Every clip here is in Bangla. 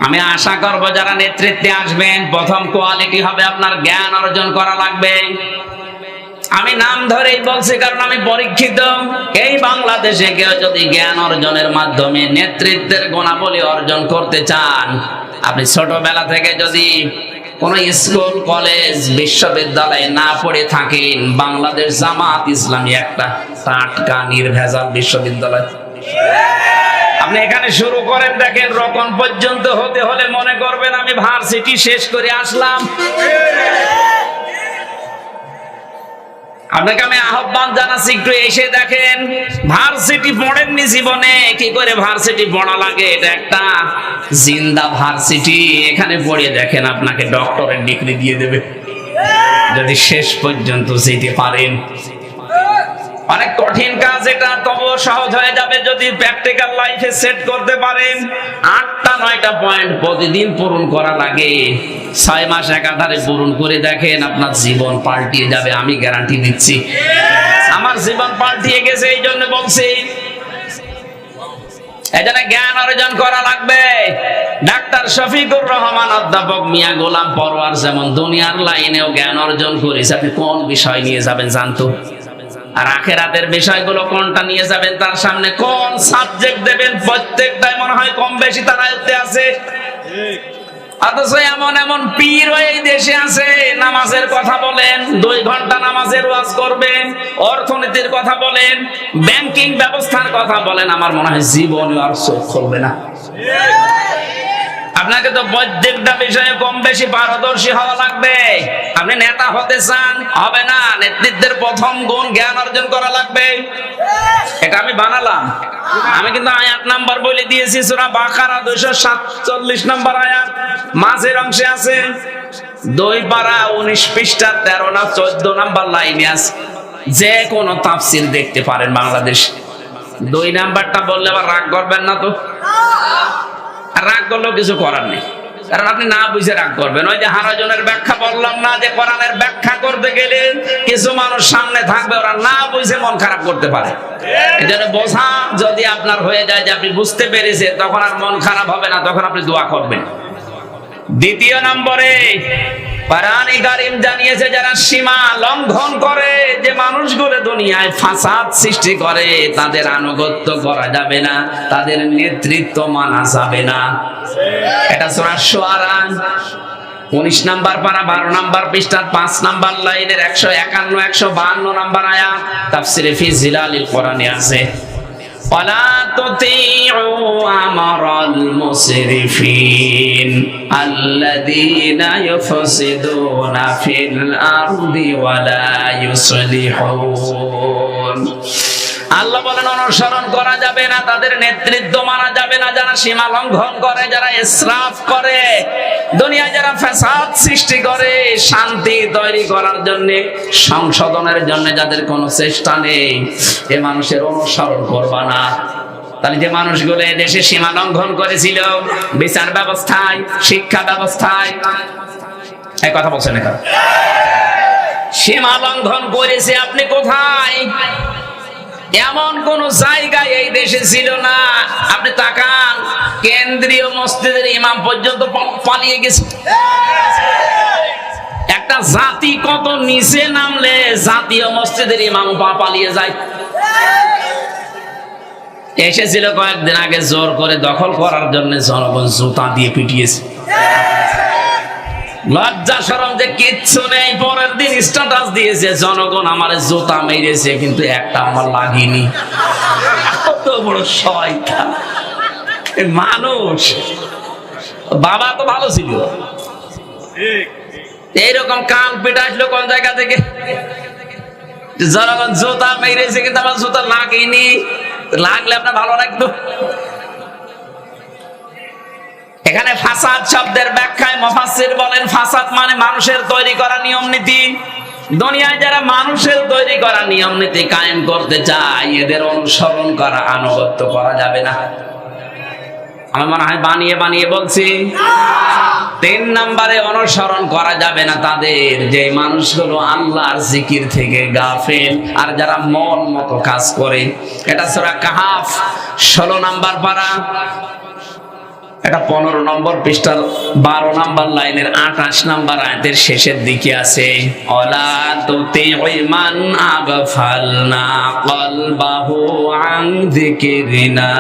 আমি আশা করব যারা নেতৃত্বে আসবেন প্রথম কোয়ালিটি হবে আপনার জ্ঞান অর্জন করা লাগবে। আমি নাম ধরেই বলছি কারণ আমি পরীক্ষিত। এই বাংলাদেশে কেউ যদি জ্ঞান অর্জনের মাধ্যমে নেতৃত্বের গুণাবলী অর্জন করতে চান, আপনি ছোটবেলা থেকে যদি কোন স্কুল কলেজ বিশ্ববিদ্যালয়ে না পড়ে থাকেন, বাংলাদেশ জামাত ইসলামী একটা টাটকা নির্ভেজাল বিশ্ববিদ্যালয়। আপনি এখানে শুরু করেন, দেখেন রকম পর্যন্ত হতে হলে মনে করবেন আমি ভার্সিটি শেষ করে আসলাম। আপনাকে আমি আহ্বান জানাচ্ছি একটু এসে দেখেন। ভার্সিটি পড়েননি জীবনে, কি করে ভার্সিটি পড়া লাগে? এটা একটা জিন্দা ভার্সিটি। এখানে পড়ে দেখেন, আপনাকে ডক্টরেট ডিগ্রি দিয়ে দেবে যদি শেষ পর্যন্ত যেতে পারেন। অনেক কঠিন কাজ এটা, তবুও সহজ হয়ে যাবে যদি প্র্যাকটিক্যাল লাইফে সেট করতে পারেন। 8টা 9টা পয়েন্ট প্রতিদিন পূরণ করা লাগে। 6 মাস একাধারে পূরণ করে দেখেন, আপনার জীবন পাল্টিয়ে যাবে, আমি গ্যারান্টি দিচ্ছি। আমার জীবন পাল্টিয়ে গেছে, এই জন্য বলছি। এজন্য জ্ঞান অর্জন করা লাগবে। ডাক্তার শফিকুর রহমান, অধ্যাপক মিয়া গোলাম পরওয়ার যেমন দুনিয়ার লাইনেও জ্ঞান অর্জন করেছে। আপনি কোন বিষয় নিয়ে যাবেন জানতো? আর আখেরাতের বিষয়গুলো কোনটা নিয়ে যাবেন, তার সামনে কোন সাবজেক্ট দেবেন, প্রত্যেকটাই মনে হয় কম বেশি তার আয়ত্তে আছে। অথচ এমন এমন পীর এই দেশে আছে, নামাজের কথা বলেন, 2 ঘন্টা নামাজের ওয়াজ করবেন, অর্থনীতির কথা বলেন, ব্যাংকিং ব্যবস্থার কথা বলেন, আমার মনে হয় জীবনে আর চোখ খুলবে না। আপনাকে তো প্রত্যেকটা বিষয়ে কম বেশি পারদর্শী হওয়া লাগবে। আপনি নেতা হতে চান, হবে না। নেতৃত্বের প্রথম গুণ জ্ঞান অর্জন করা লাগবে। এটা আমি বানালাম। আমি কিন্তু আয়াত নাম্বার বলে দিয়েছি, সূরা বাকারা 247 নম্বর আয়াত মাঝের অংশে আছে। 2 পারা 19 পৃষ্ঠা 13 না 14 নাম্বার লাইনে আছে। যে কোনো তাফসীর দেখতে পারেন বাংলাদেশ। 2 নাম্বারটা বললে আবার রাগ করবেন না তো? রাগ করলেও কিছু করার নেই, কারণ আপনি না বুঝে রাগ করবেন। ওই যে হারাজনের ব্যাখ্যা বললাম না, যে কোরআনের ব্যাখ্যা করতে গেলে কিছু মানুষ সামনে থাকবে, ওরা না বুঝে মন খারাপ করতে পারে। এজন্য বোঝা যদি আপনার হয়ে যায় যে আপনি বুঝতে পেরেছেন, তখন আর মন খারাপ হবে না, তখন আপনি দোয়া করবেন। দ্বিতীয় নম্বরে কোরআনে কারীম জানিয়েছে, যারা সীমা লঙ্ঘন করে, যে মানুষগুলো দুনিয়ায় ফাসাদ সৃষ্টি করে, তাদের আনুগত্য করা যাবে না, তাদের নেতৃত্ব মানা যাবে না। এটা সূরা শুআরা 19 নাম্বার পারা 12 নাম্বার পৃষ্ঠার 5 নাম্বার লাইনের 151 152 নাম্বার আয়াত তাফসিরে ফি জিলালিল কোরআনে আছে। ওয়ালা তুতিউ আমরাল মুসরিফিন আল্লাযীনা ইউফসিদুনা ফিল আরদি ওয়ালা ইউসলিহুন। আল্লাহ বলেন, অনুসরণ করা যাবে না, তাদের নেতৃত্ব মানা যাবে না, যারা সীমা লঙ্ঘন করে, যারা ইসরাফ করে, দুনিয়ায় যারা ফাসাদ সৃষ্টি করে, শান্তি তৈরি করার জন্য, সংশোধনের জন্য যাদের কোনো চেষ্টা নেই, এ মানুষের অনুসরণ করবা না। তাহলে যে মানুষগুলো দেশে সীমা লঙ্ঘন করেছিল, বিচার ব্যবস্থায়, শিক্ষা ব্যবস্থায়, এই কথা বলছেন এখন, সীমা লঙ্ঘন করেছে, আপনি কোথায়? এমন কোন জায়গায় এই দেশে ছিল না। আপনি তাকান, কেন্দ্রীয় মসজিদের ইমাম পর্যন্ত পালিয়ে গেছে। একটা জাতি কত নিচে নামলে জাতীয় মসজিদের ইমাম পালিয়ে যায়। এসেছিল কয়েকদিন আগে, জোর করে দখল করার জন্য জনগণ জুতা দিয়ে পিটিয়েছে। লজ্জা শরম যে কিচ্ছু নেই, পরের দিন স্ট্যাটাস দিয়েছে, জনগণ আমার জুতা মেরেছে কিন্তু একটা আমার লাগেনি। কত বড় শয়তান মানুষ। বাবা তো ভালো ছিল, এইরকম কান পিটা আসলো কোন জায়গা থেকে? জনগণ জুতা মেরেছে কিন্তু আমার জুতা লাগেনি। লাগলে আপনার ভালো লাগতো? এখানে ফাসাদ শব্দের ব্যাখ্যায় মুফাসসির বলেন, ফাসাদ মানে মানুষের তৈরি করা নিয়ম নীতি। দুনিয়ায় যারা মানুষের তৈরি করা নিয়ম নীতি কায়েম করতে চায়, এদের অনুসরণ করা, আনুগত্য করা যাবে না। আমার মনে হয় বানিয়ে বানিয়ে বলছি। 3 নম্বরে অনুসরণ করা যাবে না তাদের, যে মানুষগুলো আল্লাহর জিকির থেকে গাফেল আর যারা মন মতো কাজ করে। এটা সূরা কাহাফ 16 নাম্বার পারা এটা 15 নম্বর পৃষ্ঠার 12 নম্বর লাইনের 28 নম্বর আয়াতের শেষের দিকে আছে, অলা তুতিমান আগফালনা কলবাহু আন যিকরিনা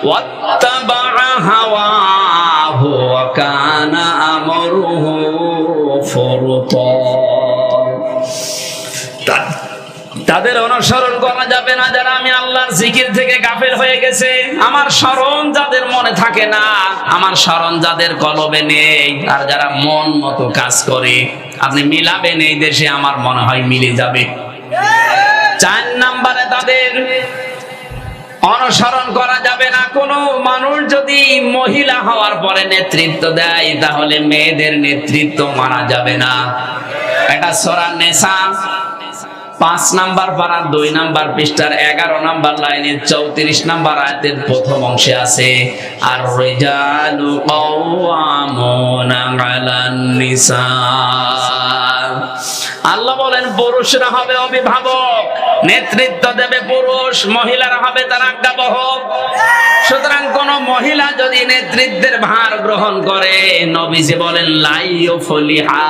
ওয়াত্তাবা হাওয়াহু ওয়া কানা আমরুহু ফুরতা। তাদের অনুসরণ করা যাবে না যারা আমি আল্লাহর জিকির থেকে গাফেল হয়ে গেছে। আমার স্মরণ যাদের মনে থাকে না, আমার স্মরণ যাদের কলবে নেই, আর যারা মন মতো কাজ করে, আপনি মিলাবেন এই দেশে, আমার মনে হয় মিলে যাবে। 4 নম্বরে তাদের অনুসরণ করা যাবে না। কোন মানুষ যদি মহিলা হওয়ার পরে নেতৃত্ব দেয়, তাহলে মেয়েদের নেতৃত্ব মানা যাবে না। এটা সূরা নিসা 5 নাম্বার পারার 2 নাম্বার পৃষ্ঠার 11 নাম্বার লাইনের 34 নাম্বার আয়াতের প্রথম অংশে আছে, আর রিজালু কাওয়ামুনা আলান নিসা। আল্লাহ বলেন পুরুষরা হবে অভিভাবক, নেতৃত্ব দেবে পুরুষ, মহিলারা হবে তার আজ্ঞাবহক। সুতরাং কোন মহিলা যদি নেতৃত্বের ভার গ্রহণ করে, নবীজি বলেন লাইয়ুফলিহা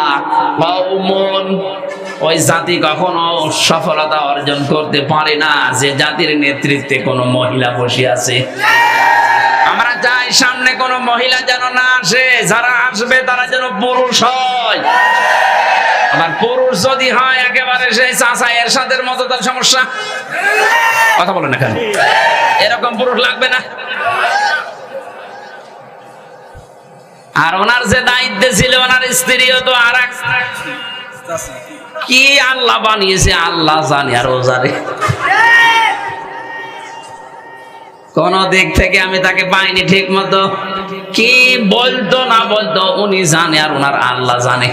কওমুন, ওই জাতি কখনো সফলতা অর্জন করতে পারে না যে জাতির নেতৃত্বে কোনো মহিলা বসে আছে। আমরা চাই সামনে কোনো মহিলা যেন না আসে, যারা আসবে তারা যেন পুরুষ হয়। আবার পুরুষ যদি হয় একেবারে সেই চাচা এরশাদের মতো, তার সমস্যা। কথা বলেন না কেন? এরকম পুরুষ লাগবে না। আর ওনার যে দায়িত্বে ছিল, ওনার স্ত্রীও তো আর এক কি আল্লাহ বানিয়েছে আল্লাহ জানে, আর ও জানে। কোন দিক থেকে আমি তাকে পাইনি ঠিক মতো, কি বলতো না বলতো উনি জানে, আর ওনার আল্লাহ জানে।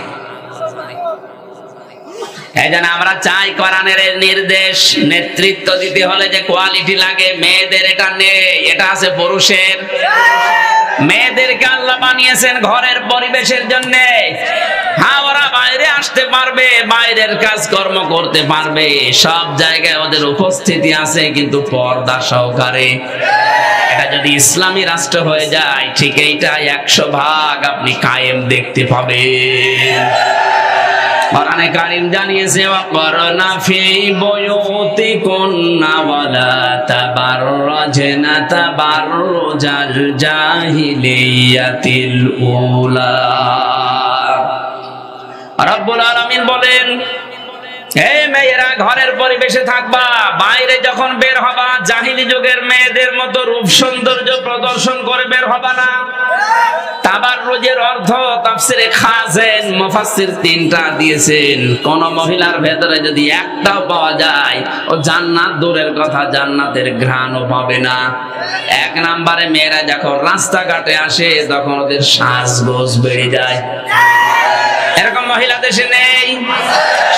এই জন্য আমরা চাই কোরআনের নির্দেশ, নেতৃত্ব দিতে হলে যে কোয়ালিটি লাগে, মেয়েদের এটা নেই, এটা আছে পুরুষের। মেয়েদেরকে আল্লাহ বানিয়েছেন ঘরের পরিবেশের জন্য। হ্যাঁ, ওরা বাইরে আসতে পারবে, বাইরের কাজকর্ম করতে পারবে, সব জায়গায় ওদের উপস্থিতি আছে, কিন্তু পর্দা সহকারে। এটা যদি ইসলামী রাষ্ট্র হয়ে যায়, ঠিক এইটা 100% আপনি কায়েম দেখতে পাবেন। কোরআনে কারীম জানিয়েছে, ওয়াকরনা ফি বুয়ুতিকুন্না ওয়ালা তাবাররাজনা তাবাররুজাল জাহিলিয়াতিল উলা। রব্বুল আলামিন বলেন, হে মেয়েরা ঘরের পরিবেশে থাকবা, বাইরে যখন বের হবা জাহিলি যুগের মেয়েদের মতো রূপ সৌন্দর্য প্রদর্শন করে বের হবা না। তাবাররুজের অর্থ তাফসিরে খাজেন মুফাসসির 3টা দিয়েছেন। কোন মহিলার ভেতরে যদি একটাও পাওয়া যায়, ও জান্নাত দূরের কথা জান্নাতের ঘ্রাণও পাবে না। 1 নম্বরে মেয়েরা যখন রাস্তাঘাটে আসে, তখন ওদের সাজগোজ বেড়ে যায়। এরকম মহিলা দেশে নেই।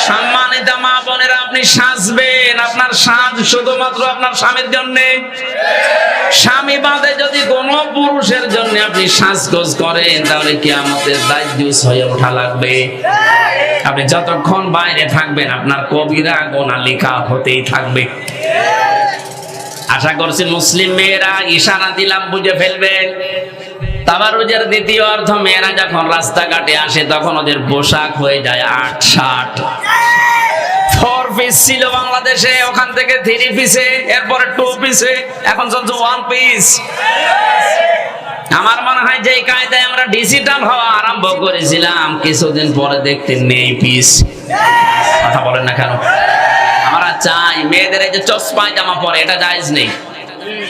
সম্মানিত মা বোনেরা, আপনি সাজবেন, আপনার সাজ শুধুমাত্র আপনার স্বামীর জন্য। স্বামী বাদে যদি কোন পুরুষের জন্য আপনি সাজগোজ করেন, তাহলে কিয়ামতের দায়ুস হয়ে ওঠা লাগবে। আপনি যতক্ষণ বাইরে থাকবেন, আপনার কবিরা গুনাহ লেখা হতেই থাকবে। আশা করছি মুসলিম মেয়েরা ইশারা দিলাম বুঝে ফেলবে। তাবাররুজের দ্বিতীয় অর্থ, মেয়েরা যখন রাস্তাঘাটে আসে, তখন ওদের পোশাক হয়ে যায় 8-60। 4 পিস ছিল বাংলাদেশে, ওখান থেকে 3 পিসে, এরপরে 2 পিসে, এখন চলছে 1 পিস। আমার মনে হয় যে কায়দায় আমরা ডিজিটাল হওয়া আরম্ভ করেছিলাম, কিছুদিন পরে দেখতে নেই পিস। কথা বলেন না কেন? আমরা চাই মেয়েদের এই যে চস পায়জামা পরে, এটা জায়েজ নেই।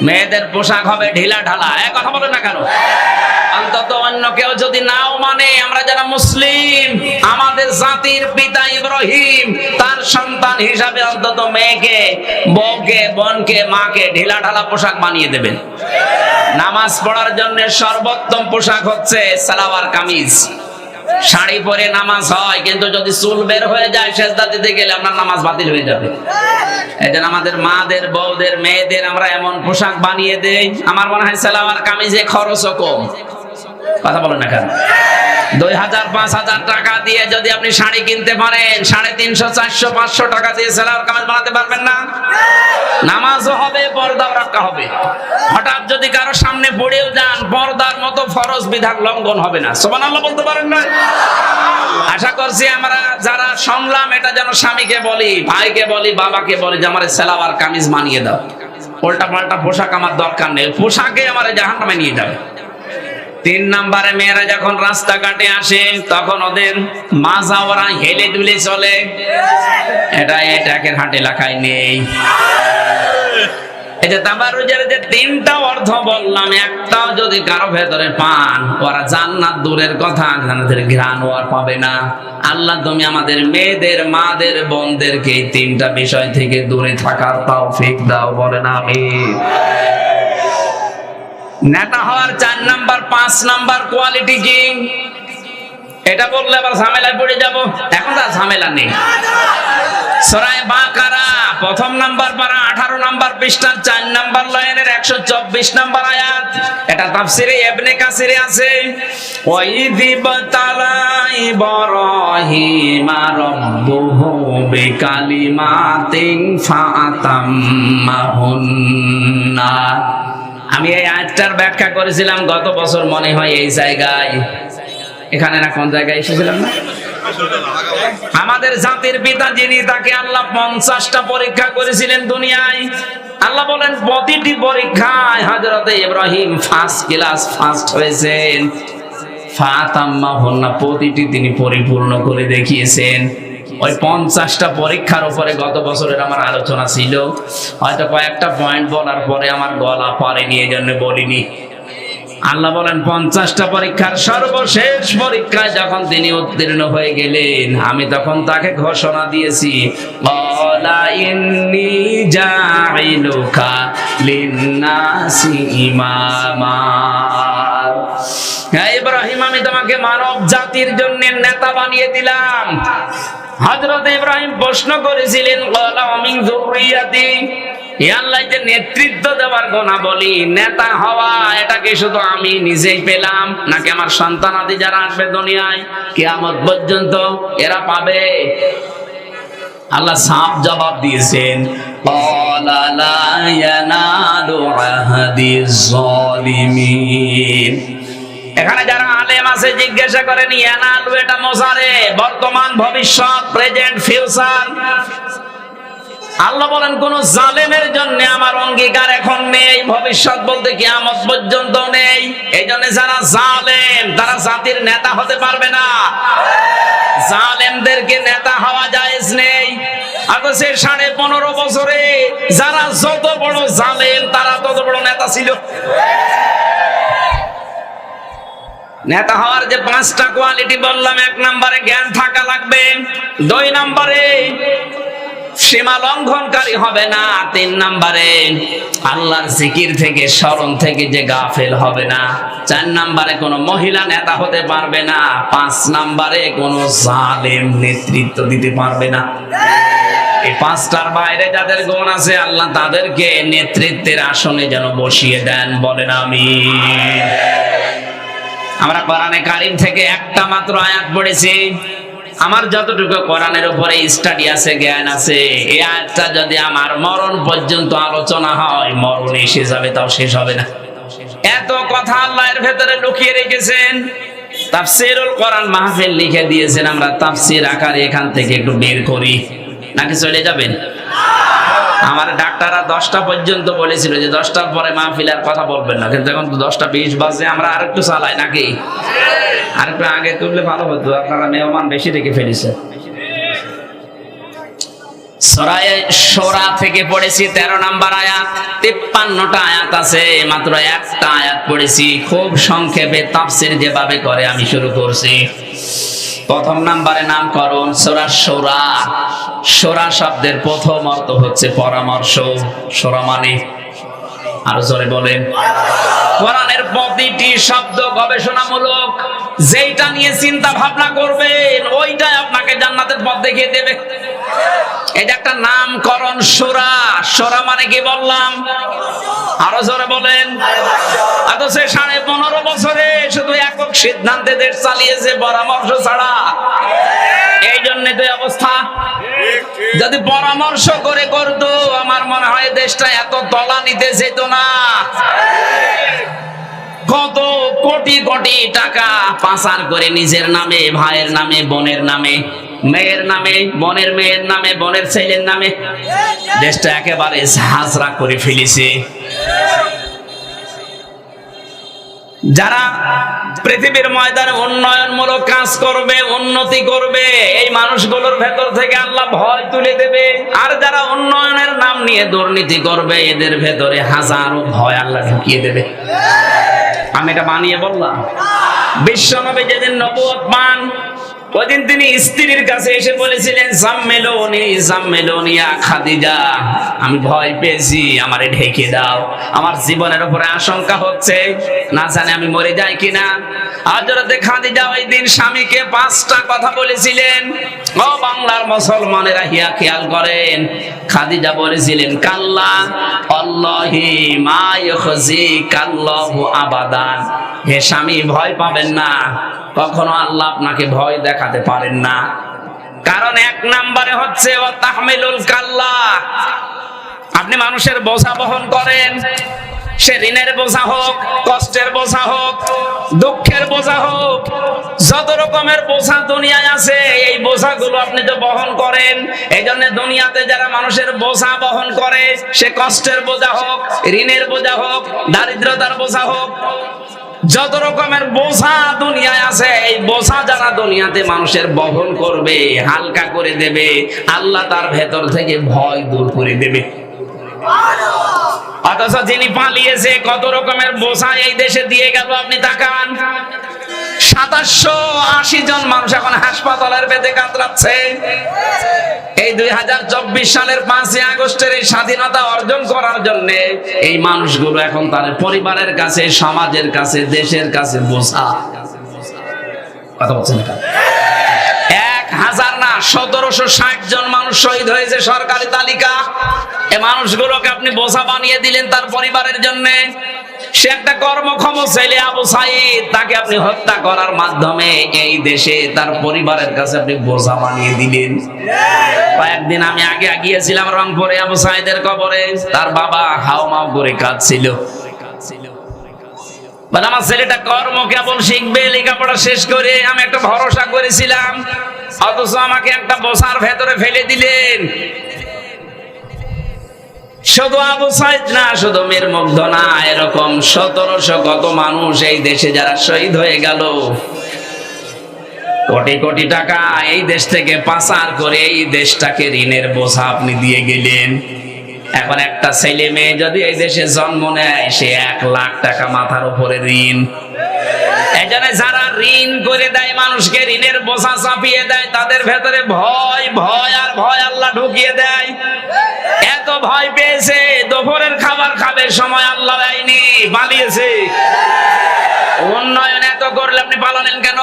মেয়েদের পোশাক হবে ঢিলা ঢালা। কথা বলেন না কেন? অন্তত অন্য কেউ যদি নাও মানে, আমরা যারা মুসলিম, আমাদের জাতির পিতা ইব্রাহিম তার সন্তান হিসাবে অন্তত মেয়েকে, বউকে, বোনকে, মাকে ঢিলা ঢালা পোশাক বানিয়ে দেবেন। নামাজ পড়ার জন্য সর্বোত্তম পোশাক হচ্ছে সালোয়ার কামিজ। শাড়ি পরে নামাজ হয়, কিন্তু যদি চুল বের হয়ে যায় সেজদা দিতে গেলে আপনার নামাজ বাতিল হয়ে যাবে। এজন্য আমাদের মাদের, বউদের, মেয়েদের আমরা এমন পোশাক বানিয়ে দেই, আমার মনে হয় সালোয়ার কামিজে খরচও কম। কথা বলেন না কেন? 2000 5000 টাকা দিয়ে যদি আপনি শাড়ি কিনতে পারেন, 350 400 500 টাকা দিয়ে সেলার কামিজ বানাতে পারবেন না? নামাজও হবে, পর্দাও রাখা হবে। হঠাৎ যদি কারো সামনে পড়েও যান, পর্দার মতো ফরজ বিধান লঙ্ঘন হবে না। সুবহানাল্লাহ বলতে পারেন না? আশা করছি আমরা যারা শুনলাম এটা যেন স্বামীকে বলি, ভাইকে বলি, বাবাকে বলি যে আমার সেলাওয়ার কামিজ মানিয়ে দাও। উল্টা পাল্টা পোশাক আমার দরকার নেই, পোশাকে আমার জাহান্নামে নিয়ে যাবে। 3 নম্বরে মেয়েরা যখন রাস্তাঘাটে আসে তখন ওদের মাজা ওরা হেলে দুলে চলে, এটা এটাকে হাটে লেখায় নেই। এই যে তাবারুজের যে 3টা অর্থ বললাম, একটাও যদি কারো ভেতরে পান, ওরা জান্নাত দূরের কথা জান্নাতের ঘ্রাণ আর পাবে না। আল্লাহ তুমি আমাদের মেয়েদের, মাদের, বোনদেরকে এই 3টা বিষয় থেকে দূরে থাকার তৌফিক দাও, বলেন আমিন। নেতা হওয়ার 4 নাম্বার 5 নাম্বার কোয়ালিটি কি? এটা বললে আবার ঝামেলায় পড়ে যাব, এখন আর ঝামেলা নেই। সূরা বাকারা 1ম নাম্বার পারা 18 নাম্বার পৃষ্ঠার 4 নাম্বার লাইনের 124 নাম্বার আয়াত। এটা তাফসিরে ইবনে কাসিরে আছে। ওয়াইযিবতালা ইব্রাহিমা রাব্বুহু বিকালিমাতিন ফাআতাম্মাহুন্না। আমি এই আয়াতটার ব্যাখ্যা করেছিলাম গত বছর মনে হয় এই জায়গায়, এখানে না কোন জায়গায় এসেছিলাম না? আমাদের জাতির পিতা যিনি, তাকে আল্লাহ 50টা পরীক্ষা করেছিলেন দুনিয়ায়। আল্লাহ বলেন প্রতিটি পরীক্ষায় হযরত ইব্রাহিম ফার্স্ট ক্লাস ফার্স্ট হয়েছেন। ফাতাম্মাহুন্না, প্রতিটি তিনি পরিপূর্ণ করে দেখিয়েছেন। ওই 50টা পরীক্ষার উপরে গত বছরের আমার আলোচনা ছিল, হয়তো কয়েকটা পয়েন্ট বলার পরে আমার গলা পারেনি, এই জন্য বলিনি। আল্লাহ বলেন 50টা পরীক্ষার সর্বশেষ পরীক্ষায় যখন তিনি উত্তীর্ণ হয়ে গেলেন, আমি তখন তাকে ঘোষণা দিয়েছি, ক্বালা ইন্নী জাইলুকা লিন্নাসি ইমামা। হে ইব্রাহিম, আমি তোমাকে মানব জাতির জন্য নেতা বানিয়ে দিলাম। হযরত ইব্রাহিম প্রশ্ন করেছিলেন, ক্বালা মিন যুররিয়াতি, হে আল্লাহ, যে নেতৃত্ব দেওয়ার গুণা বলি, নেতা হওয়া, এটা কি শুধু আমি নিজেই পেলাম নাকি আমার সন্তানাদি যারা আসবে দুনিয়ায় কিয়ামত পর্যন্ত এরা পাবে? আল্লাহ সাফ জবাব দিয়েছেন, ক্বালা লা ইয়ানালু আহদিজ জালিমিন। এখানে যারা আলেম আছে জিজ্ঞাসা করেন, ইয়ানালু এটা মোজারে, বর্তমান, ভবিষ্যৎ, প্রেজেন্ট, ফিউচার। আল্লাহ বলেন কোন জালেমের জন্য আমার অঙ্গীকার এখন নেই, ভবিষ্যৎ বলতে কিয়ামত পর্যন্ত নেই। এই জন্য যারা জালেম তারা জাতির নেতা হতে পারবে না। জালেমদেরকে নেতা হওয়া জায়েজ নেই। অথচ 15.5 বছরে যারা যত বড় জালেম তারা তত বড় নেতা ছিল। নেতা হওয়ার যে 5টা কোয়ালিটি বললাম, 1 নম্বরে জ্ঞান থাকা লাগবে, 2 নম্বরে সীমা লঙ্ঘনকারী হবে না, 3 নম্বরে আল্লাহর জিকির থেকে, স্মরণ থেকে যে গাফেল হবে না, 4 নম্বরে কোন মহিলা নেতা হতে পারবে না, 5 নম্বরে কোন জালেম নেতৃত্ব দিতে পারবে না। এই 5টার বাইরে যাদের গুণ আছে আল্লাহ তাদেরকে নেতৃত্বের আসনে যেন বসিয়ে দেন, বলেন আমিন। আমরা কোরআনে কারীম থেকে একটা মাত্র আয়াত পড়েছি। আমার যতটুকু কোরআনের উপরে স্টাডি আছে, জ্ঞান আছে, এই আয়াতটা যদি আমার মরণ পর্যন্ত আলোচনা হয়, মরণ এসে যাবে তাও শেষ হবে না। এত কথা আল্লাহ এর ভেতরে লুকিয়ে রেখেছেন। তাফসীরুল কোরআন মাহফিল লিখে দিয়েছেন, আমরা তাফসীর আকারে এখান থেকে একটু বের করি, নাকি চলে যাবেন? আমার ডাক্তাররা 10টা পর্যন্ত বলেছিল যে 10টার পরে মাহফিল আর কথা বলবেন না, কিন্তু এখন তো 10:20 বাজে, আমরা আরেকটু চালাই নাকি? আরেকটু আগে তুললে ভালো হতো, আপনারা মেহমান বেশি রেখে ফেলেছে। সূরা শূরা থেকে পড়েছি 13 নম্বর আয়াত, 53টা আয়াত আছে, মাত্র একটা আয়াত পড়েছি। খুব সংক্ষেপে তাফসীর যেভাবে করে আমি শুরু করছি। 1ম নম্বরে নামকরণ সূরা শূরা। শূরা শব্দের প্রথম অর্থ হচ্ছে পরামর্শ। শূরা মানে, আরো জোরে বলেন। কোরআনের প্রতিটি শব্দ গবেষণামূলক, যেটা নিয়ে চিন্তা ভাবনা করবেন ওইটাই আপনাকে জান্নাতের পথ দেখিয়ে দেবে। এটা একটা নামকরণ সূরা। সূরা মানে কি বললাম? আরো জোরে বলেন। অথচ 15.5 বছরে শুধু একক সিদ্ধান্তে দেশ চালিয়েছে পরামর্শ ছাড়া। এই জন্য তো অবস্থা। যদি পরামর্শ করে করতো আমার মনে হয় দেশটা এত তলা নিতে যেত না। কত কোটি কোটি টাকা পাচার করে নিজের নামে, ভাইয়ের নামে, বোনের নামে, মেয়ের নামে, বোনের মেয়ের নামে, বোনের ছেলের নামে দেশটা একেবারে ঝাঁঝরা করে ফেলেছে। যারা পৃথিবীর ময়দানে উন্নয়নমূলক কাজ করবে, উন্নতি করবে, এই মানুষগুলোর ভেতর থেকে আল্লাহ ভয় তুলে দেবে। আর যারা উন্নয়নের নাম নিয়ে দুর্নীতি করবে, এদের ভেতরে হাজারো ভয় আল্লাহ ঢুকিয়ে দেবে। আমি এটা বানিয়ে বললাম। বিশ্বনবী যেদিন নবুয়ত পান, ওইদিন তিনি স্ত্রীর কাছে এসে বলেছিলেন, জাম্মেলুনি জাম্মেলুনি ইয়া খাদিজা, আমি ভয় পেয়েছি, আমারে ঢেকে দাও, আমার জীবনের উপরে আশঙ্কা হচ্ছে, না জানি আমি মরে যাই কিনা। হযরত খাদিজা ওই দিন স্বামীকে 5টা কথা বলেছিলেন। ও বাংলার মুসলমানেরা হিয়া খেয়াল করেন, খাদিজা বলেছিলেন, কাল্লা আল্লাহি মা ইখজিকাল্লাহু আবাদান, হে স্বামী ভয় পাবেন না, কখনো আল্লাহ আপনাকে ভয় দেখাতে পারেন না। কারণ 1 নম্বরে হচ্ছে ওয়া তাহমিলুল কাল্লা, আপনি মানুষের বোঝা বহন করেন, সে ঋণের বোঝা হোক, কষ্টের বোঝা হোক, দুঃখের বোঝা হোক, যত রকমের বোঝা দুনিয়ায় আছে এই বোঝাগুলো আপনি তো বহন করেন। এই জন্য দুনিয়াতে যারা মানুষের বোঝা বহন করে, সে কষ্টের বোঝা হোক, ঋণের বোঝা হোক, দারিদ্রতার বোঝা হোক, যত রকমের বোঝা দুনিয়ায় আছে, এই বোঝা যারা দুনিয়াতে মানুষের বহন করবে, হালকা করে দেবে, আল্লাহ তার ভেতর থেকে ভয় দূর করে দেবে। অথচ যিনি পালিয়েছে, কত রকমের বোঝা এই দেশে দিয়ে গেল, আপনি তাকান। 2780 জন মানুষ এখন হাসপাতালের বেদে কাতরাচ্ছে। এই 2024 সালের 5ই আগস্টের এই স্বাধীনতা অর্জন করার জন্য এই মানুষগুলো এখন তার পরিবারের কাছে, সমাজের কাছে, দেশের কাছে বোঝা। কথা বলছেন না? 1000 না 1760 জন মানুষ শহীদ হয়েছে সরকারি তালিকা। এই মানুষগুলোকে আপনি বোঝা বানিয়ে দিলেন তার পরিবারের জন্য। সে একটা কর্মক্ষম ছেলে আবু সাইদ, তাকে আপনি হত্যা করার মাধ্যমে এই দেশে তার পরিবারের কাছে আপনি বোঝা বানিয়ে দিলেন। কয়েকদিন আমি আগে গিয়েছিলাম রংপুরে আবু সাইদের কবরে, তার বাবা হাউমাউ করে কাঁদছিল। আমার ছেলেটা কর্ম কেবল শিখবে, লেখাপড়া শেষ করে, আমি একটা ভরসা করেছিলাম, অথচ আমাকে একটা বোঝার ভেতরে ফেলে দিলেন। শুধু আবু সাইদ না, শুধু মীর মুগ্ধ না, এরকম 1700 কত মানুষ এই দেশে যারা শহীদ হয়ে গেল। কোটি কোটি টাকা এই দেশ থেকে পাচার করে এই দেশটাকে ঋণের বোঝা আপনি দিয়ে গেলেন। এখন একটা ছেলে মেয়ে যদি এই দেশে জন্ম নেয়, সে 1 লাখ টাকা মাথার উপরে ঋণ। এই জন্য যারা ঋণ করে দেয় মানুষকে, ঋণের বোঝা চাপিয়ে দেয়, তাদের ভেতরে ভয়, ভয় আর ভয় আল্লাহ ঢুকিয়ে দেয়। এত ভয় পেয়েছে, দুপুরের খাবার খাবে সময় আল্লাহ দেয়নি, পালিয়েছে। উন্নয়ন এত করলে আপনি পালালেন কেন?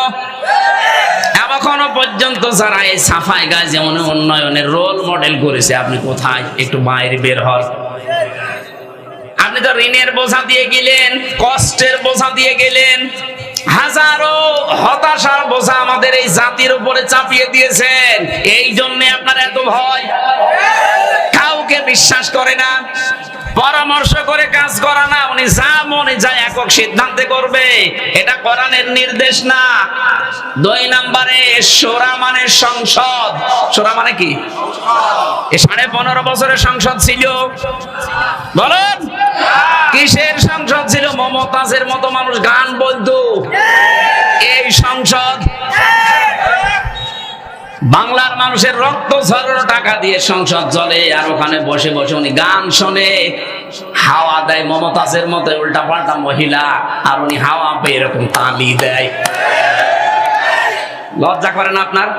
এখনো পর্যন্ত যারা এই সাফাই গায়ে যেমন উন্নয়নের রোল মডেল করেছে, আপনি কোথায়? একটু বাইরে বের হন। আপনি তো ঋণের বোঝা দিয়ে গেলেন, কষ্টের বোঝা দিয়ে গেলেন, হাজারো হতাশার বোঝা আমাদের এই জাতির উপরে চাপিয়ে দিয়েছেন। এই জন্য আপনার এত ভয়, কাউকে বিশ্বাস করে না, পরামর্শ করে কাজ করা না, উনি যা মনে যায় একক সিদ্ধান্তে করবে, এটা কোরআনের নির্দেশ না। 2 নম্বরে শোরা মানে সংসদ। শোরা মানে কি? 15.5 বছরের সংসদ ছিল, বলেন কিসের সংসদ ছিল? মমতাজের মতো মানুষ গান বলতো, এই সংসদ। বাংলার মানুষের রক্ত ঝরানো টাকা দিয়ে সংসদ চলে, আর ওখানে বসে বসে উনি গান শোনে, হাওয়া দেয়। মমতাজের মতো উল্টা পাল্টা মহিলা, আর উনি হাওয়া পেয়ে এরকম তালি দেয়। লজ্জা করে না আপনার?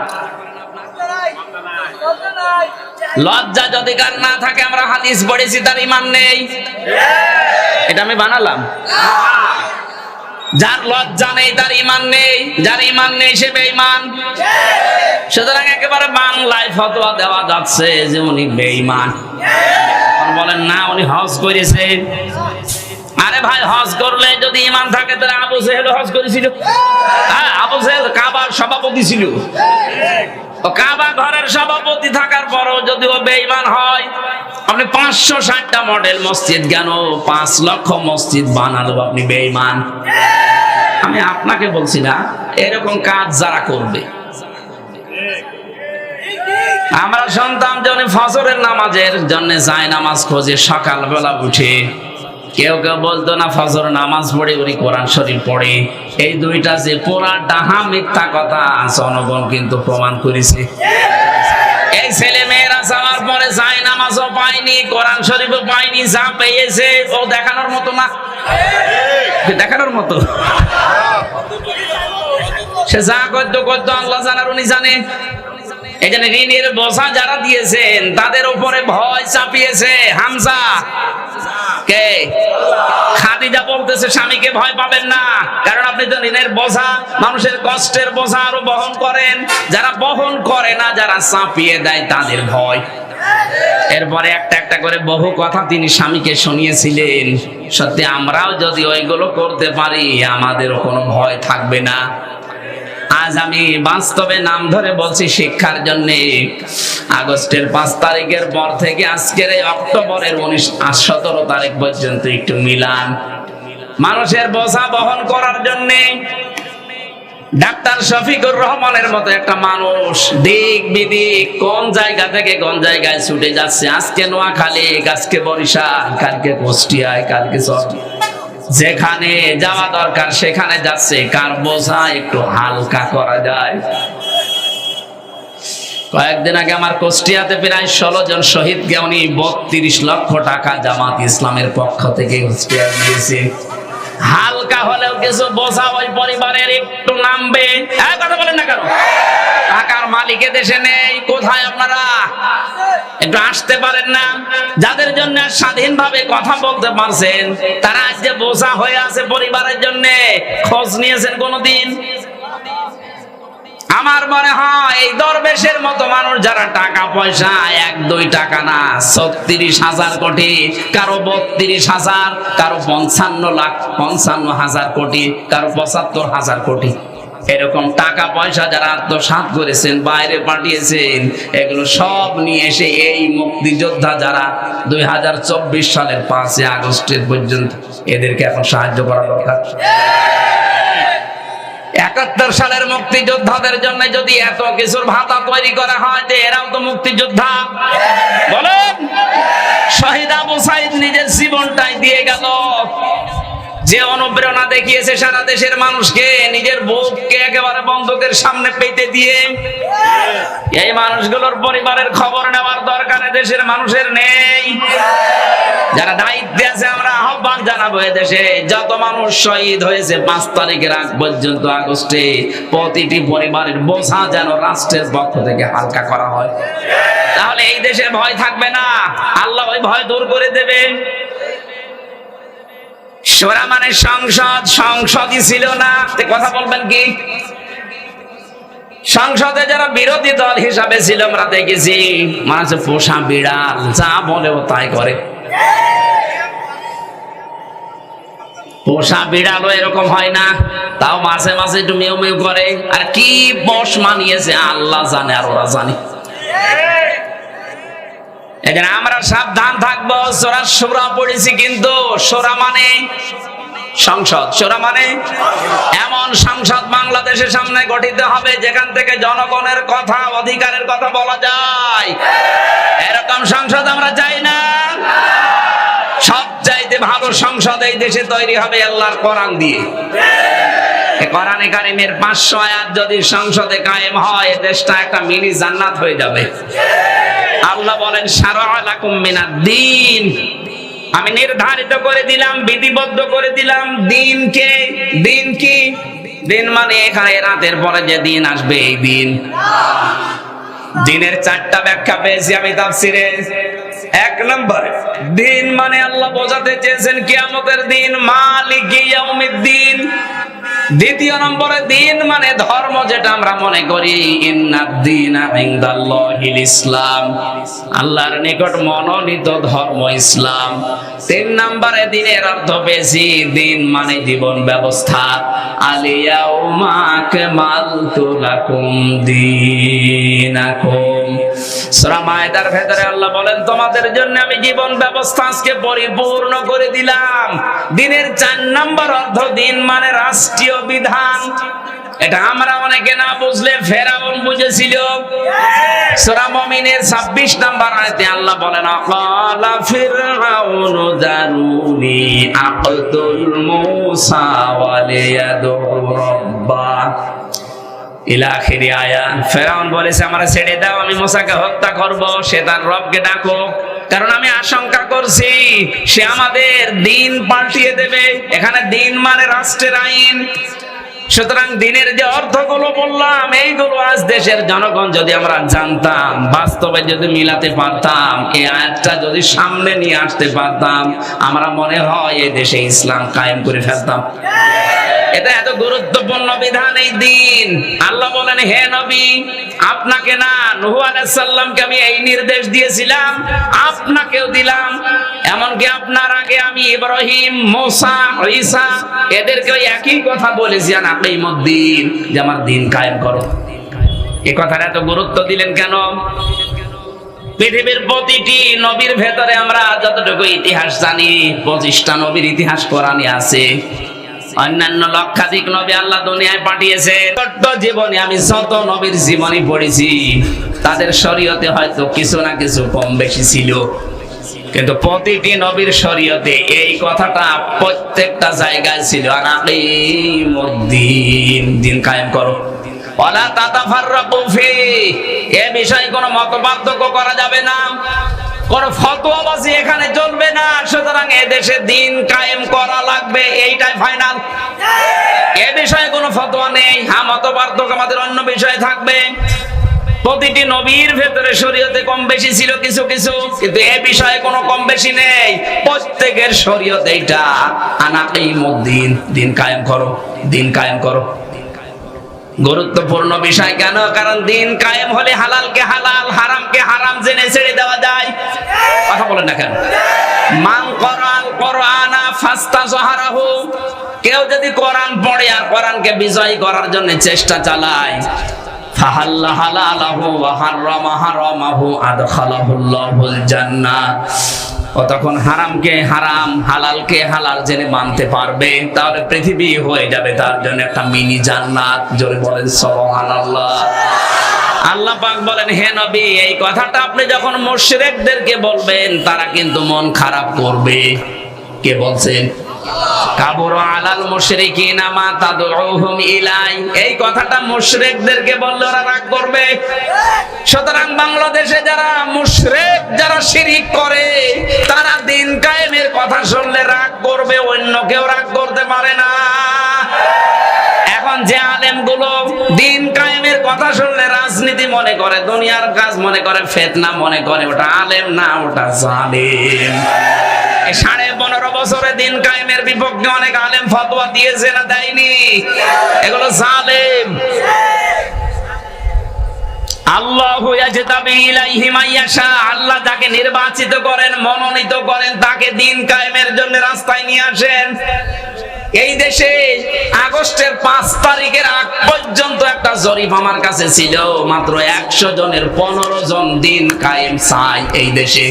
লজ্জা যদি কার না থাকে, আমরা হাদিস পড়েছি, তার ঈমান নেই। এটা আমি বানালাম? যার লজ্জা নেই তার ঈমান নেই, যার ঈমান নেই সে বেঈমান। সুতরাং একেবারে বাংলায় ফতোয়া দেওয়া যাচ্ছে যে উনি বেঈমান। বলেন না, উনি হজ করেছে, আরে ভাই, হজ করলে যদি ঈমান থাকে তাহলে আবু জেহেল হজ করেছিল। হ্যাঁ, আবু জেহেল কাবার সভাপতি ছিল। ও কাবা ঘরের সভাপতি থাকার পরও যদি ও বেঈমান হয়, আপনি 560টা মডেল মসজিদ কেন 5 লক্ষ মসজিদ বানালো, আপনি বেঈমান। আমি আপনাকে বলছি না, এরকম কাজ যারা করবে। আমরা শুনতাম যে উনি ফজরের নামাজের জন্য যায় নামাজ খোঁজে সকালবেলা উঠে। কেউ কেউ বলতো না ফজর নামাজ পড়ে উনি কোরআন শরীফ পড়ে। এই দুইটা যে পুরা ডাহা মিথ্যা কথা, জনগণ কিন্তু প্রমাণ করেছে। এই ছেলে মেয়েরা যাওয়ার পরে যায় নামাজও পায়নি, কোরআন শরীফও পায়নি, যা পেয়েছে ও দেখানোর মতো না, দেখানোর মতো। সে যা করতো করতো, আল্লাহ জানার উনি জানে। এই জন্য ঋণের বোঝা যারা দিয়েছেন তাদের উপরে ভয় চাপিয়েছে হামজা। কে? খাদিজা বলতেছে স্বামীকে ভয় পাবেন না, কারণ আপনি তো ঋণের বোঝা, মানুষের কষ্টের বোঝা আরো বহন করেন। যারা বহন করে না, যারা চাপিয়ে দেয়, তাদের ভয়। এরপরে একটা একটা করে বহু কথা তিনি স্বামীকে শুনিয়েছিলেন। সত্যি আমরাও যদি ওইগুলো করতে পারি, আমাদেরও কোনো ভয় থাকবে না। আজ আমি বাস্তবে নাম ধরে বলছি শিক্ষার জন্য। আগস্টের 5 তারিখের পর থেকে আজকের এই অক্টোবরের 17 তারিখ পর্যন্ত একটু মিলান। মানুষের বোঝা বহন করার জন্য ডাক্তার শফিকুর রহমানের মতো একটা মানুষ দিক বিদিক কোন জায়গা থেকে কোন জায়গায় ছুটে যাচ্ছে। আজকে নোয়াখালী, আজকে বরিশাল, কালকে কুষ্টিয়ায়, কালকে যেখানে যাওয়া দরকার সেখানে যাচ্ছে। কার বোঝা একটু হালকা করা যায়। কয়েকদিন আগে আমার কুষ্টিয়াতে প্রায় 16 জন শহীদকে উনি 32 লক্ষ টাকা জামাত ইসলামের পক্ষ থেকে কুষ্টিয়া দিয়েছে। হালকা হলেও কিছু বোঝা ওই পরিবারের একটু নামবে। কথা বলেন না কেন? টাকার মালিক দেশে নেই। কোথায় আপনারা? একটু আসতে পারেন না? যাদের জন্য স্বাধীনভাবে কথা বলতে পারছেন, তারা আজ যে বোঝা হয়ে আছে পরিবারের জন্য, খোঁজ নিয়েছেন কোনদিন? আমার মনে হয় এই দরবেশের মতো মানুষ যারা টাকা পয়সা 1-2 টাকা না, 36,000 কোটি, কারো 32,000, কারো 55,000 কোটি, কারো 75,000 কোটি, এরকম টাকা পয়সা যারা আত্মসাৎ করেছেন, বাইরে পাঠিয়েছেন, এগুলো সব নিয়ে এসে এই মুক্তিযোদ্ধা যারা 2024 সালের 5 আগস্টের পর্যন্ত, এদেরকে এখন সাহায্য করা দরকার। 71 সালের মুক্তিযোদ্ধাদের জন্য যদি এত কিছুর ভাতা তৈরি করা হয়, যে এরাও তো মুক্তিযোদ্ধা। বলেন, শহীদ আবু সাইদ নিজের জীবনটাই দিয়ে গেল। যে অনুপ্রেরণা দেখিয়েছে সারা দেশের মানুষকে, নিজের বুককে একেবারে বন্দুকের সামনে পেতে দিয়ে। এই মানুষগুলোর পরিবারের খবর নেওয়ার দরকার দেশের মানুষের নেই। যারা দায়িত্বে আছে, আমরা আহ্বান জানাবো, এদেশে যত মানুষ শহীদ হয়েছে 5 তারিখের আগ পর্যন্ত আগস্টে, প্রতিটি পরিবারের বোঝা যেন রাষ্ট্রের পক্ষ থেকে হালকা করা হয়। তাহলে এই দেশে ভয় থাকবে না, আল্লাহ ওই ভয় দূর করে দেবে। শোরা মানে সংসদ, সংসদই ছিল না। কথা বলবেন কি? সংসদে যারা বিরোধী দল হিসাবে ছিল, আমরা দেখেছি মানুষ পোষা বিড়াল, যা বলে ও তাই করে। পোষা বিড়ালও এরকম হয় না, তাও মাঝে মাঝে একটু মেউ মেউ করে। আর কি বশ মানিয়েছে আল্লাহ জানে, আর ওরা জানে। এখানে আমরা সাবধান থাকবো। সূরা পড়েছি, কিন্তু সূরা মানে সংসদ, সূরা মানে এমন সংসদ বাংলাদেশের সামনে গঠিত হবে যেখান থেকে জনগণের কথা, অধিকারের কথা বলা যায়। এরকম সংসদ আমরা চাই না। সবচাইতে ভালো সংসদ এই দেশে তৈরি হবে আল্লাহর কোরআন দিয়ে। কোরআনে কারিমের 500 আয়াত যদি সংসদে কায়েম হয়, দেশটা একটা মিনি জান্নাত হয়ে যাবে। আল্লাহ বলেন, শারা'a লাকুম মিনাদ-দ্বীন, আমি নির্ধারিত করে দিলাম, বিধিবদ্ধ করে দিলাম দিনকে। দিন কি? দিন মানে এখানে রাতের পরে যে দিন আসবে, এই দিন। দিনের 4টা ব্যাখ্যা পেয়েছি আমি তাফসিরে। 1 নম্বরে, দিন মানে আল্লাহ বোঝাতে চেয়েছেন কিয়ামতের দিন, মালিকি ইয়াউমিদ্দিন। দ্বিতীয় নম্বরে দিন মানে ধর্ম, যেটা আমরা মনে করি ইন্নাদ-দীনা ইনদাল্লাহিল ইসলাম, আল্লাহর নিকট মনোনীত ধর্ম ইসলাম। তিন নম্বরে দিনের অর্থ বেশি, দিন মানে জীবন ব্যবস্থা। আল-ইয়াউমা আকমালতু লাকুম দীনাকুম, সূরা মায়েদার ভেতরে আল্লাহ বলেন তোমাদের জন্য আমি জীবন ব্যবস্থা আজকে পরিপূর্ণ করে দিলাম। দিনের 4 নম্বর অর্থ দিন মানে রাষ্ট্রীয় বিধান। এটা আমরা অনেকে না বুঝলে ফেরাউন বুঝেছিল। সূরা মুমিনের 26 নম্বর আয়াতে আল্লাহ বলেন আকালা ফিরআউনু দারুনি আকতুল মূসা ওয়ালিয়াদু রাব্বা ইলা আখিরি আয়াত। ফেরাউন বলেছে আমারে ছেড়ে দাও, আমি মুসাকে হত্যা করব, সে তার রবকে ডাকো, কারণ আমি আশঙ্কা করছি সে আমাদের দিন পাল্টিয়ে দেবে। এখানে দিন মানে রাষ্ট্রের আইন। সুতরাং দিনের যে অর্থগুলো বললাম, এইগুলো আজ দেশের জনগণ যদি আমরা জানতাম, বাস্তবে যদি মিলাতে পারতাম, এই আয়াতটা যদি সামনে নিয়ে আসতে পারতাম, আমরা মনে হয় এই দেশে ইসলাম কায়েম করে ফেলতাম। এটা এত গুরুত্বপূর্ণ বিধান এই দিন। আল্লাহ বলেন হে নবী, আপনাকে না নূহ আলাইহিস সালামকে আমি এই নির্দেশ দিয়েছিলাম, আপনাকেও দিলাম। এমনকি আপনার আগে আমি ইব্রাহিম, মুসা, ঈসা এদেরকেও একই কথা বলেছি, আনাকিমুদ্দিন, যে আমার দিন কায়েম করো। এই কথাটা এত গুরুত্ব দিলেন কেন? পৃথিবীর প্রতিটি নবীর ভেতরে আমরা যতটুকু ইতিহাস জানি, 25টা নবীর ইতিহাস কোরআনে আছে। অন্যান্য লক্ষাধিক নবী আল্লাহ দুনিয়ায় পাঠিয়েছে। ছোট্ট জীবনে আমি যত নবীর জীবনী পড়েছি, তাদের শরীয়তে হয়তো কিছু না কিছু কম বেশি ছিল, কিন্তু প্রতিটি নবীর শরীয়তে এই কথাটা প্রত্যেকটা জায়গায় ছিল, আনাকিমুদ্দিন, দিন কায়েম করো। ওয়ালা তাতাফাররাকু ফি, এই বিষয়ে কোনো মতপার্থক্য করা যাবে না, কোন ফতোয়াবাজি এখানে চলবে না। সুতরাং এদেশে দিন কায়েম করা লাগবে, এইটাই ফাইনাল। এ বিষয়ে কোনো ফতোয়া নেই। হ্যাঁ, মতপার্থক্য আমাদের অন্য বিষয়ে থাকবে। প্রতিটি নবীর ভেতরে শরীয়তে কম বেশি ছিল কিছু কিছু, কিন্তু এ বিষয়ে কোনো কম বেশি নেই। প্রত্যেকের শরীয়ত এইটা, আনাকিমুদ্দিন, দিন কায়েম করো, দিন কায়েম করো। গুরুত্বপূর্ণ বিষয় কেন? কারণ দিন কায়েম হলে হালালকে হালাল, হারামকে হারাম জেনে ছেড়ে দেওয়া যায়। কথা বলেন না কেন? মান করাল কোরআনা ফাস্তাজহারাহু, কেউ যদি কোরআন পড়ে আর কোরআনকে বিজয় করার জন্য চেষ্টা চালায়, ফাহাল্লা হালালাহু ওয়া হাররামা হারামাহু আদখালাহুল্লাহুল জান্নাহ, ও তখন হারামকে হারাম, হালালকে হালাল জেনে মানতে পারবে, তাহলে পৃথিবী হয়ে যাবে তার জন্য একটা মিনি জান্নাত। জোরে বলেন সুবহানাল্লাহ। আল্লাহ পাক বলেন হে নবী, এই কথাটা আপনি যখন মুশরিকদেরকে বলবেন, তারা কিন্তু মন খারাপ করবে। কে বলছেন? কাবুরু আলাল মুশরিকিনা মা তাদউহুম ইলাই, এই কথাটা মুশরিকদেরকে বললে ওরা রাগ করবে। সুতরাং বাংলাদেশে যারা মুশরিক, যারা শিরক করে, তারা দিন কায়েমের কথা শুনলে রাগ করবে, অন্য কেউ রাগ করতে পারে না। এখন যে আলেমগুলো দিন কায়েমের কথা শুনলে রাজনীতি মনে করে, দুনিয়ার কাজ মনে করে, ফিতনা মনে করে, ওটা আলেম না, ওটা জালেম। 15.5 বছরে দিন কায়েমের বিপক্ষে অনেক আলেম ফতোয়া দিয়েছে না দেয়নি? এগুলো জালেম। আল্লাহু ইয়াজতাবি ইলাইহি মাইয়াশা, আল্লাহ যাকে নির্বাচিত করেন, মনোনীত করেন, তাকে দিন কায়েমের জন্য রাস্তায় নিয়ে আসেন। এই দেশে আগস্টের 5 তারিখের আগ পর্যন্ত একটা জরিপ আমার কাছে ছিল, মাত্র 100 জনের 15 জন দিন কায়েম চাই এই দেশে।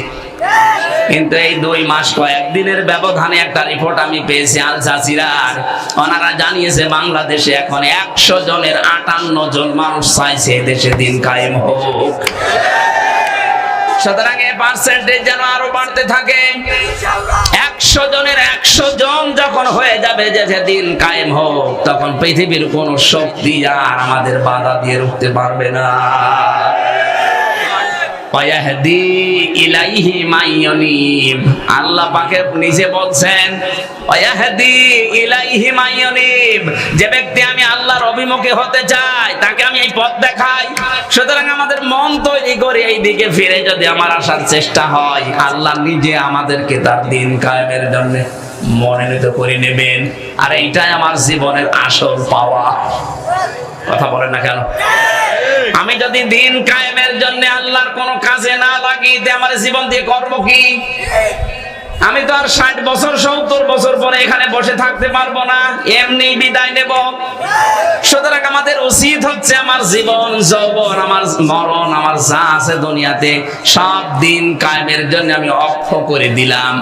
কিন্তু এই 2 মাস কয়েকদিনের ব্যবধানে একটা রিপোর্ট আমি পেয়েছি আল জাজিরার, ওনারা জানিয়েছে বাংলাদেশে এখন 100 জনের 58 জন মানুষ চাইছে দেশে দিন কায়েম হোক। সুতরাং এই পার্সেন্টেজ যেন আরো বাড়তে থাকে। 100 জনের 100 জন যখন হয়ে যাবে যে দিন কায়েম হোক, তখন পৃথিবীর কোন শক্তি আর আমাদের বাধা দিয়ে রুখতে পারবে না। ওয়াহদি ইলাইহি মাইয়ুনিব, আল্লাহ পাকে নিজে বলছেন ওয়াহদি ইলাইহি মাইয়ুনিব, যে ব্যক্তি আমি আল্লাহর অভিমুখী হতে চাই, তাকে আমি এই পথ দেখাই। সুতরাং আমাদের মন তৈরি করে এই দিকে ফিরে যদি আমার আসার চেষ্টা হয়, আল্লাহ নিজে আমাদেরকে তার দিন কায়েমের জন্য মনোনীত করে নেবেন, আর এইটাই আমার জীবনের আসল পাওয়া। কথা বলেন না কেন? আমি যদি দিন কায়েমের জন্য আল্লাহর কোনো কাজে না লাগি, আমার জীবন দিয়ে করবো কি? আমি তো আর 60 বছর 70 বছর পরে এখানে বসে থাকতে পারবো না, এমনি বিদায় নেব। সুতরাং আমাদের উচিত হচ্ছে আমার জীবন, যৌবন, আমার মরণ, আমার যা আছে দুনিয়াতে সব দিন কায়েমের জন্য আমি অক্ষ করে দিলাম।